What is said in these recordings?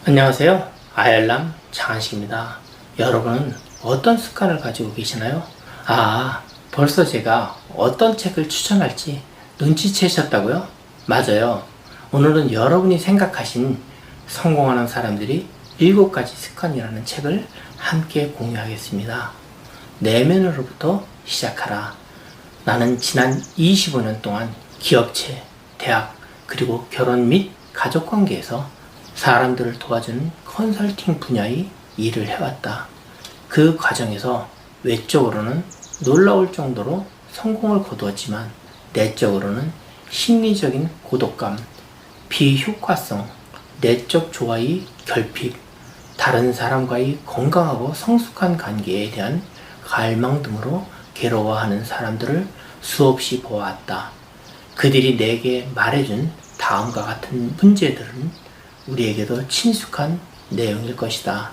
안녕하세요. 아열람 장한식입니다. 여러분은 어떤 습관을 가지고 계시나요? 벌써 제가 어떤 책을 추천할지 눈치채셨다고요? 맞아요. 오늘은 여러분이 생각하신 성공하는 사람들이 7가지 습관이라는 책을 함께 공유하겠습니다. 내면으로부터 시작하라. 나는 지난 25년 동안 기업체, 대학, 그리고 결혼 및 가족관계에서 사람들을 도와주는 컨설팅 분야의 일을 해왔다. 그 과정에서 외적으로는 놀라울 정도로 성공을 거두었지만 내적으로는 심리적인 고독감, 비효과성, 내적 조화의 결핍, 다른 사람과의 건강하고 성숙한 관계에 대한 갈망 등으로 괴로워하는 사람들을 수없이 보아왔다. 그들이 내게 말해준 다음과 같은 문제들은 우리에게도 친숙한 내용일 것이다.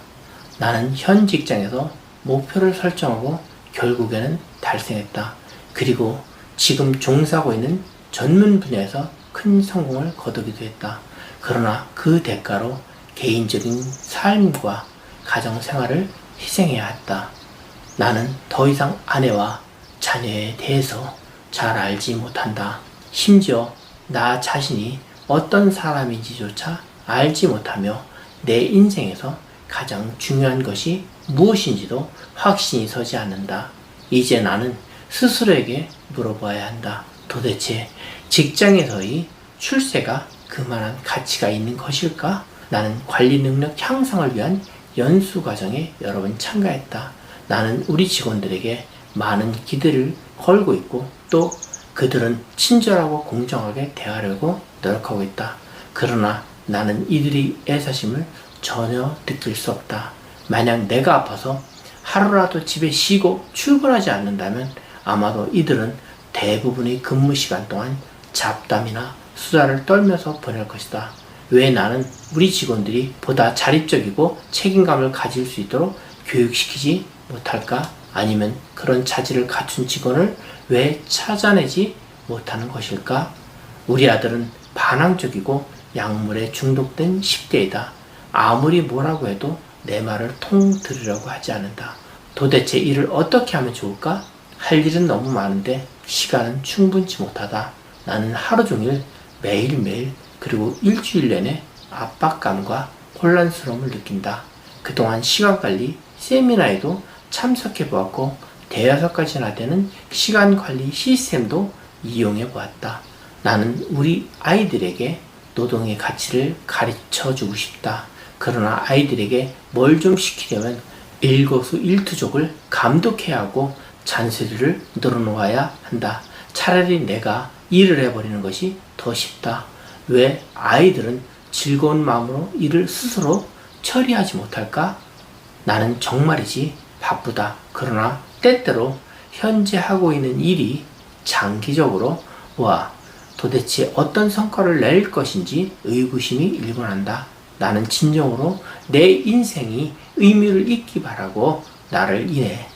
나는 현 직장에서 목표를 설정하고 결국에는 달성했다. 그리고 지금 종사하고 있는 전문 분야에서 큰 성공을 거두기도 했다. 그러나 그 대가로 개인적인 삶과 가정 생활을 희생해야 했다. 나는 더 이상 아내와 자녀에 대해서 잘 알지 못한다. 심지어 나 자신이 어떤 사람인지조차 알지 못하며 내 인생에서 가장 중요한 것이 무엇인지도 확신이 서지 않는다. 이제 나는 스스로에게 물어봐야 한다. 도대체 직장에서의 출세가 그만한 가치가 있는 것일까? 나는 관리 능력 향상을 위한 연수 과정에 여러 번 참가했다. 나는 우리 직원들에게 많은 기대를 걸고 있고 또 그들은 친절하고 공정하게 대하려고 노력하고 있다. 그러나 나는 이들의 애사심을 전혀 느낄 수 없다. 만약 내가 아파서 하루라도 집에 쉬고 출근하지 않는다면 아마도 이들은 대부분의 근무 시간 동안 잡담이나 수다를 떨면서 보낼 것이다. 왜 나는 우리 직원들이 보다 자립적이고 책임감을 가질 수 있도록 교육시키지 못할까? 아니면 그런 자질을 갖춘 직원을 왜 찾아내지 못하는 것일까? 우리 아들은 반항적이고 약물에 중독된 10대이다. 아무리 뭐라고 해도 내 말을 통 들으려고 하지 않는다. 도대체 이를 어떻게 하면 좋을까? 할 일은 너무 많은데 시간은 충분치 못하다. 나는 하루 종일 매일매일 그리고 일주일 내내 압박감과 혼란스러움을 느낀다. 그동안 시간관리 세미나에도 참석해보았고 대여섯 가지나 되는 시간관리 시스템도 이용해보았다. 나는 우리 아이들에게 노동의 가치를 가르쳐주고 싶다. 그러나 아이들에게 뭘 좀 시키려면 일거수일투족을 감독해야 하고 잔소리를 늘어놓아야 한다. 차라리 내가 일을 해버리는 것이 더 쉽다. 왜 아이들은 즐거운 마음으로 일을 스스로 처리하지 못할까? 나는 정말이지 바쁘다. 그러나 때때로 현재 하고 있는 일이 장기적으로 도대체 어떤 성과를 낼 것인지 의구심이 일고 난다. 나는 진정으로 내 인생이 의미를 잊기 바라고 나를 인해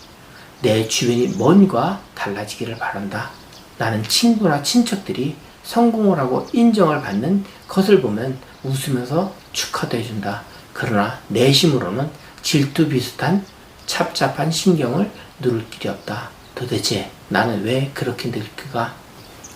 내 주변이 뭔가 달라지기를 바란다. 나는 친구나 친척들이 성공을 하고 인정을 받는 것을 보면 웃으면서 축하도 해준다. 그러나 내심으로는 질투 비슷한 찹찹한 신경을 누를 길이 없다. 도대체 나는 왜 그렇게 느낄까?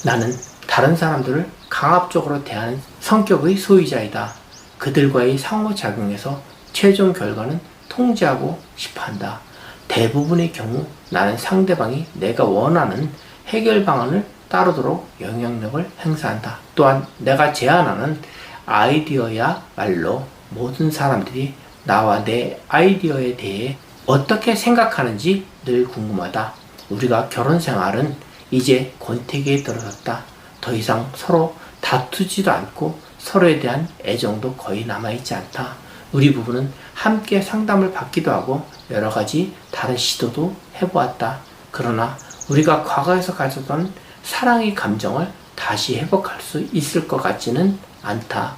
나는 다른 사람들을 강압적으로 대하는 성격의 소유자이다. 그들과의 상호작용에서 최종 결과는 통제하고 싶어한다. 대부분의 경우 나는 상대방이 내가 원하는 해결 방안을 따르도록 영향력을 행사한다. 또한 내가 제안하는 아이디어야말로 모든 사람들이 나와 내 아이디어에 대해 어떻게 생각하는지 늘 궁금하다. 우리가 결혼 생활은 이제 권태기에 들어섰다. 더 이상 서로 다투지도 않고 서로에 대한 애정도 거의 남아있지 않다. 우리 부부는 함께 상담을 받기도 하고 여러 가지 다른 시도도 해보았다. 그러나 우리가 과거에서 가졌던 사랑의 감정을 다시 회복할 수 있을 것 같지는 않다.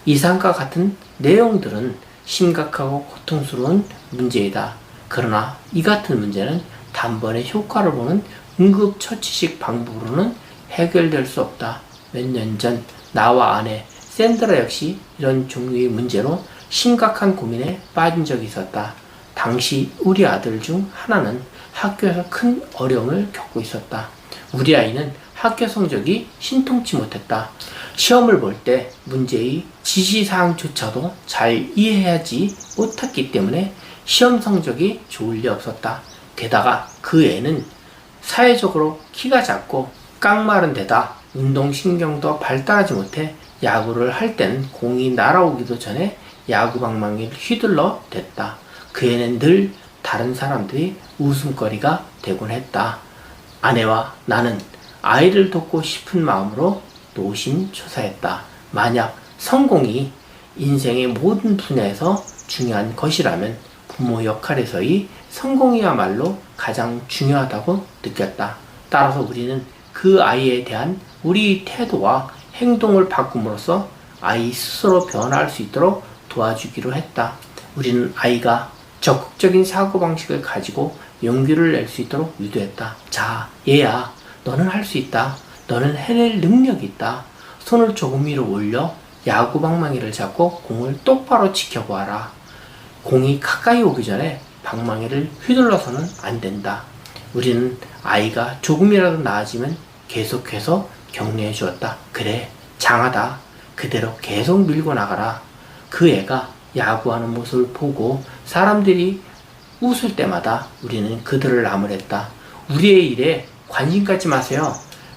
이상과 같은 내용들은 심각하고 고통스러운 문제이다. 그러나 이 같은 문제는 단번에 효과를 보는 응급처치식 방법으로는 해결될 수 없다. 몇 년 전 나와 아내 샌드라 역시 이런 종류의 문제로 심각한 고민에 빠진 적이 있었다. 당시 우리 아들 중 하나는 학교에서 큰 어려움을 겪고 있었다. 우리 아이는 학교 성적이 신통치 못했다. 시험을 볼 때 문제의 지시사항조차도 잘 이해하지 못했기 때문에 시험 성적이 좋을 리 없었다. 게다가 그 애는 사회적으로 키가 작고 깡마른 데다 운동신경도 발달하지 못해 야구를 할 때는 공이 날아오기도 전에 야구 방망이를 휘둘러 댔다. 그 애는 늘 다른 사람들이 웃음거리가 되곤 했다. 아내와 나는 아이를 돕고 싶은 마음으로 노심초사했다. 만약 성공이 인생의 모든 분야에서 중요한 것이라면 부모 역할에서의 성공이야말로 가장 중요하다고 느꼈다. 따라서 우리는 그 아이에 대한 우리 태도와 행동을 바꿈으로써 아이 스스로 변화할 수 있도록 도와주기로 했다. 우리는 아이가 적극적인 사고방식을 가지고 용기를 낼 수 있도록 유도했다. 자, 얘야, 너는 할 수 있다. 너는 해낼 능력이 있다. 손을 조금 위로 올려 야구 방망이를 잡고 공을 똑바로 지켜보아라. 공이 가까이 오기 전에 방망이를 휘둘러서는 안 된다. 우리는 아이가 조금이라도 나아지면 계속해서 격려해 주었다. 그래, 장하다. 그대로 계속 밀고 나가라. 그 애가 야구하는 모습을 보고 사람들이 웃을 때마다 우리는 그들을 나무랬다. 우리의 일에 관심 갖지 마세요.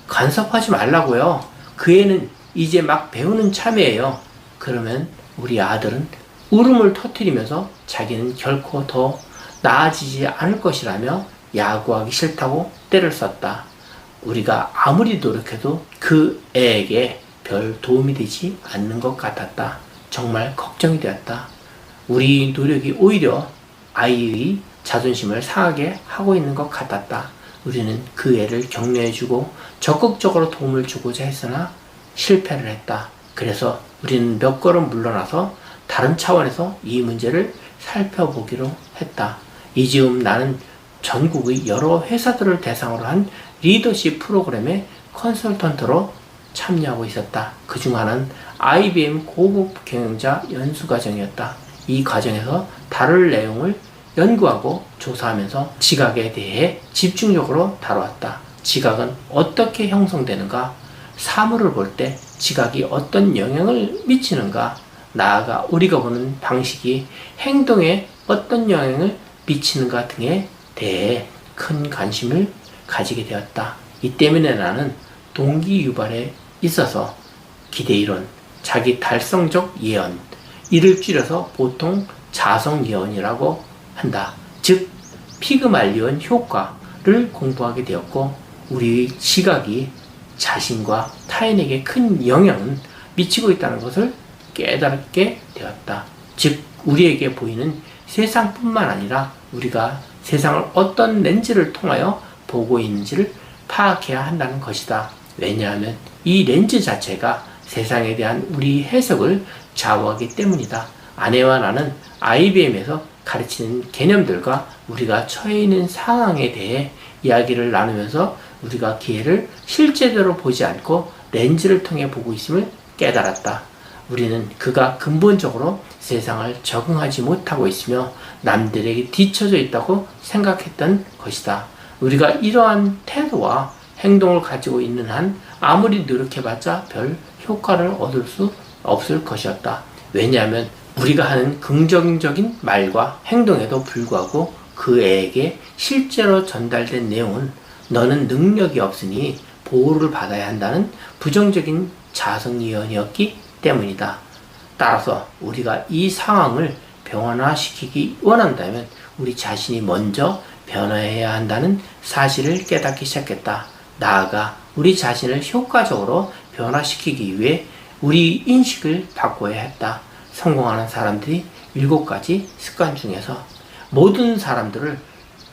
간섭하지 말라고요. 그 애는 이제 막 배우는 참이에요. 그러면 우리 아들은 울음을 터뜨리면서 자기는 결코 더 나아지지 않을 것이라며 야구하기 싫다고 때를 썼다. 우리가 아무리 노력해도 그 애에게 별 도움이 되지 않는 것 같았다. 정말 걱정이 되었다. 우리 노력이 오히려 아이의 자존심을 상하게 하고 있는 것 같았다. 우리는 그 애를 격려해주고 적극적으로 도움을 주고자 했으나 실패를 했다. 그래서 우리는 몇 걸음 물러나서 다른 차원에서 이 문제를 살펴보기로 했다. 이즈음 나는 전국의 여러 회사들을 대상으로 한 리더십 프로그램의 컨설턴트로 참여하고 있었다. 그중 하나는 IBM 고급 경영자 연수과정이었다. 이 과정에서 다룰 내용을 연구하고 조사하면서 지각에 대해 집중적으로 다루었다. 지각은 어떻게 형성되는가? 사물을 볼 때 지각이 어떤 영향을 미치는가? 나아가 우리가 보는 방식이 행동에 어떤 영향을 미치는가 등에 대해 큰 관심을 가지게 되었다. 이 때문에 나는 동기 유발에 있어서 기대이론, 자기 달성적 예언, 이를 줄여서 보통 자성 예언이라고 한다. 즉, 피그말리온 효과를 공부하게 되었고, 우리 시각이 자신과 타인에게 큰 영향을 미치고 있다는 것을 깨닫게 되었다. 즉, 우리에게 보이는 세상뿐만 아니라 우리가 세상을 어떤 렌즈를 통하여 보고 있는지를 파악해야 한다는 것이다. 왜냐하면 이 렌즈 자체가 세상에 대한 우리 해석을 좌우하기 때문이다. 아내와 나는 IBM에서 가르치는 개념들과 우리가 처해 있는 상황에 대해 이야기를 나누면서 우리가 기회를 실제대로 보지 않고 렌즈를 통해 보고 있음을 깨달았다. 우리는 그가 근본적으로 세상을 적응하지 못하고 있으며 남들에게 뒤처져 있다고 생각했던 것이다. 우리가 이러한 태도와 행동을 가지고 있는 한 아무리 노력해봤자 별 효과를 얻을 수 없을 것이었다. 왜냐하면 우리가 하는 긍정적인 말과 행동에도 불구하고 그 애에게 실제로 전달된 내용은 너는 능력이 없으니 보호를 받아야 한다는 부정적인 자성예언이었기 때문이다. 따라서 우리가 이 상황을 변화시키기 원한다면 우리 자신이 먼저 변화해야 한다는 사실을 깨닫기 시작했다. 나아가 우리 자신을 효과적으로 변화시키기 위해 우리 인식을 바꿔야 했다. 성공하는 사람들이 7가지 습관 중에서 모든 사람들을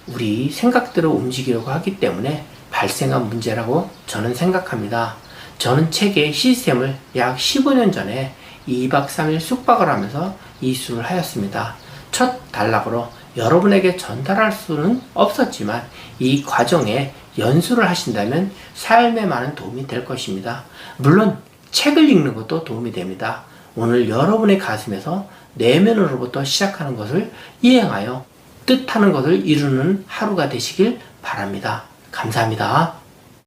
우리 생각대로 움직이려고 하기 때문에 발생한 문제라고 저는 생각합니다. 저는 책의 시스템을 약 15년 전에 2박 3일 숙박을 하면서 이수를 하였습니다. 첫 단락으로 여러분에게 전달할 수는 없었지만 이 과정에 연수를 하신다면 삶에 많은 도움이 될 것입니다. 물론 책을 읽는 것도 도움이 됩니다. 오늘 여러분의 가슴에서 내면으로부터 시작하는 것을 이행하여 뜻하는 것을 이루는 하루가 되시길 바랍니다. 감사합니다.